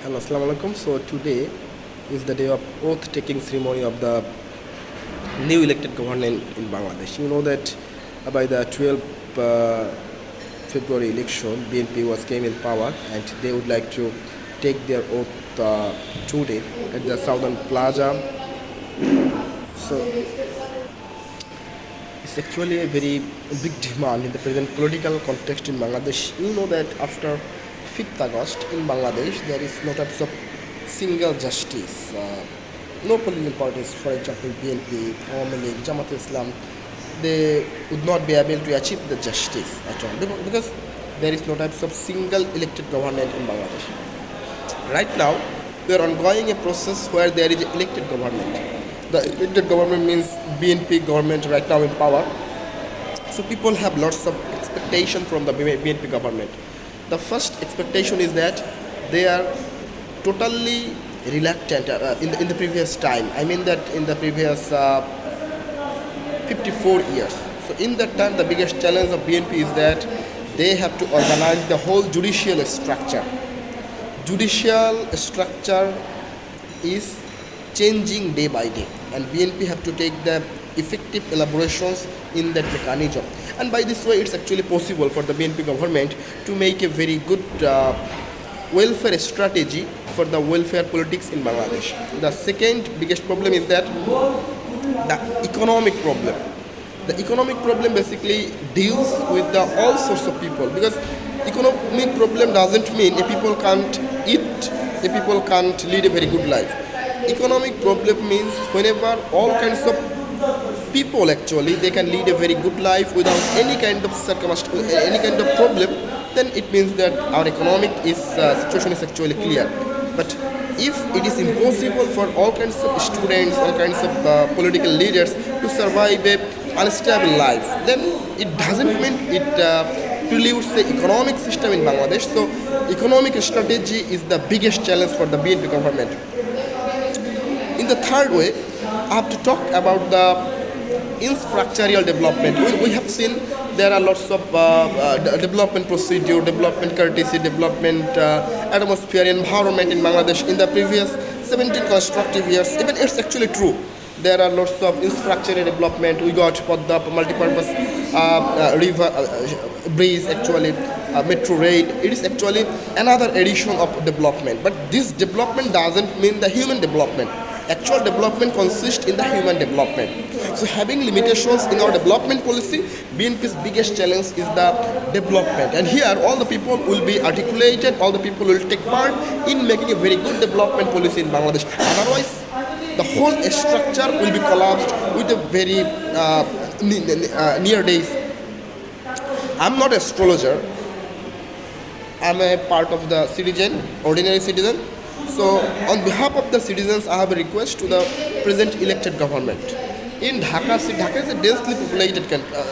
Hello, Assalamu alaikum. So today is the day of oath taking ceremony of the new elected government in Bangladesh. You know that by the 12th February election, BNP was came in power and they would like to take their oath today at the Southern Plaza. So it's actually a very big demand in the present political context in Bangladesh. You know that after 5th August in Bangladesh there is no types of single justice. No political parties, for example BNP, Awami League, Jamaat Islam, they would not be able to achieve the justice at all because there is no types of single elected government in Bangladesh. Right now, we are ongoing a process where there is elected government. The elected government means BNP government right now in power. So people have lots of expectation from the BNP government. The first expectation is that they are totally reluctant in the previous time. I mean that in the previous 54 years. So in that time, the biggest challenge of BNP is that they have to organize the whole judicial structure. Judicial structure is changing day by day, and BNP have to take the effective elaborations in that mechanism. And by this way, it's actually possible for the BNP government to make a very good welfare strategy for the welfare politics in Bangladesh. The second biggest problem is that the economic problem. The economic problem basically deals with the all sorts of people, because economic problem doesn't mean a people can't eat, a people can't lead a very good life. Economic problem means whenever all kinds of people actually they can lead a very good life without any kind of circumstance, any kind of problem, then it means that our economic situation is actually clear. But if it is impossible for all kinds of students, all kinds of political leaders to survive a unstable life, then it doesn't mean it preludes the economic system in Bangladesh. So economic strategy is the biggest challenge for the BNP government. In the third way, I have to talk about the infrastructural development. We have seen there are lots of development procedure, development courtesy, development atmosphere, environment in Bangladesh in the previous 17 constructive years. Even it's actually true. There are lots of infrastructural development. We got for the multi-purpose river bridge, actually metro rail. It is actually another addition of development. But this development doesn't mean the human development. Actual development consists in the human development. So having limitations in our development policy, BNP's biggest challenge is the development. And here all the people will be articulated, all the people will take part in making a very good development policy in Bangladesh. Otherwise, the whole structure will be collapsed with a very near days. I'm not an astrologer. I'm a part of the citizen, ordinary citizen. So on behalf of the citizens, I have a request to the present elected government. In Dhaka city, Dhaka is a densely populated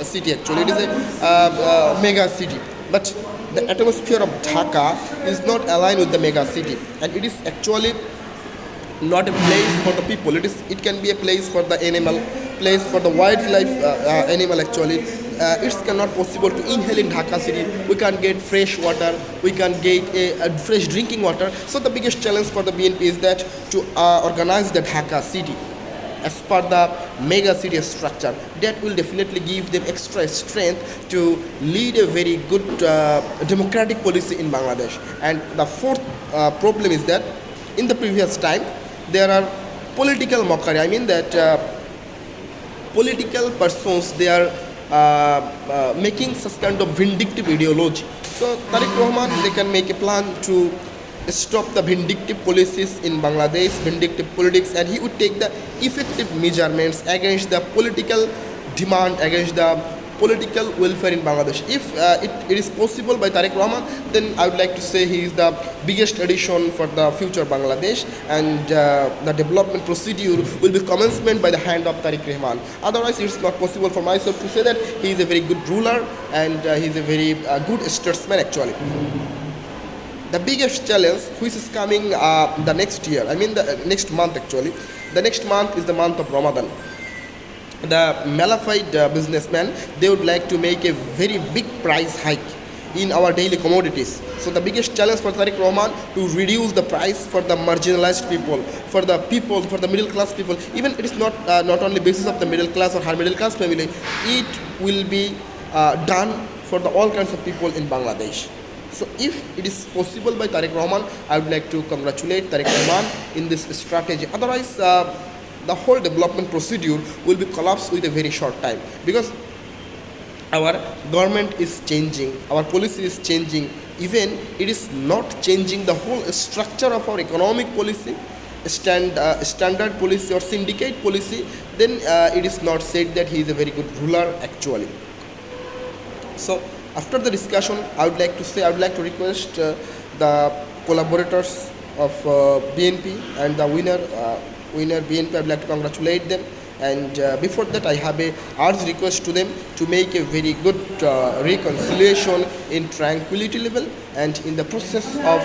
city actually. It is a mega city. But the atmosphere of Dhaka is not aligned with the mega city. And it is actually not a place for the people. It can be a place for the animal, place for the wildlife animal actually. It's cannot possible to inhale in Dhaka city. We can't get fresh water. We can't get a fresh drinking water. So the biggest challenge for the BNP is that to organize the Dhaka city as per the mega city structure. That will definitely give them extra strength to lead a very good democratic policy in Bangladesh. And the fourth problem is that in the previous time there are political mockery. I mean that political persons they are making such kind of vindictive ideology. So Tariq Rahman they can make a plan to stop the vindictive policies in Bangladesh, vindictive politics, and he would take the effective measurements against the political demand, against the political welfare in Bangladesh. If it is possible by Tariq Rahman, then I would like to say he is the biggest addition for the future Bangladesh, and the development procedure will be commencement by the hand of Tariq Rahman. Otherwise, it's not possible for myself to say that he is a very good ruler and he is a very good statesman actually. The biggest challenge which is coming the next year, I mean the next month actually, the next month is the month of Ramadan. The Malafide businessmen, they would like to make a very big price hike in our daily commodities. So the biggest challenge for Tariq Rahman to reduce the price for the marginalized people, for the middle class people. Even it is not only basis of the middle class or high middle class family. It will be done for the all kinds of people in Bangladesh. So if it is possible by Tariq Rahman, I would like to congratulate Tariq Rahman in this strategy. Otherwise, the whole development procedure will be collapsed with a very short time, because our government is changing, our policy is changing. Even it is not changing the whole structure of our economic policy, standard policy or syndicate policy, then it is not said that he is a very good ruler actually. So after the discussion, I would like to request the collaborators of BNP and the winner BNP. I would like to congratulate them. And before that, I have a urgent request to them to make a very good reconciliation in tranquility level and in the process of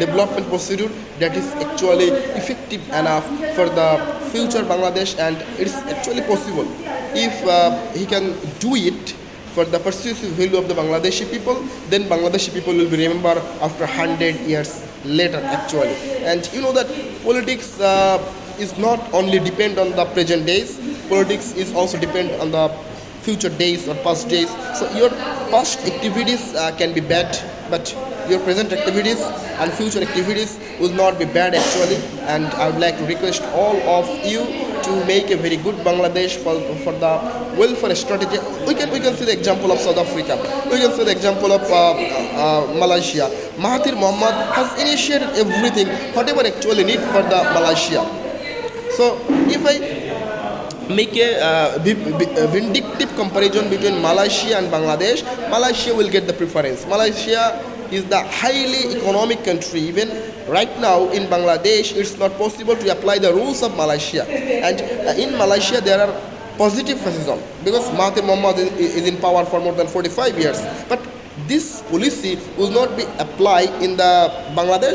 development procedure that is actually effective enough for the future Bangladesh, and it is actually possible if he can do it for the persuasive value of the Bangladeshi people, then Bangladeshi people will be remembered after 100 years later actually. And you know that politics is not only depend on the present days, politics is also depend on the future days or past days. So your past activities can be bad, but your present activities and future activities will not be bad actually. And I would like to request all of you to make a very good Bangladesh for the welfare strategy. We can see the example of South Africa. We can see the example of Malaysia. Mahathir Mohamad has initiated everything, whatever actually need for the Malaysia. So if I make a vindictive comparison between Malaysia and Bangladesh, Malaysia will get the preference. Malaysia is the highly economic country. Even right now in Bangladesh, it's not possible to apply the rules of Malaysia. And in Malaysia, there are positive fascism because Mahathir Mohamad is in power for more than 45 years. But this policy will not be applied in the Bangladesh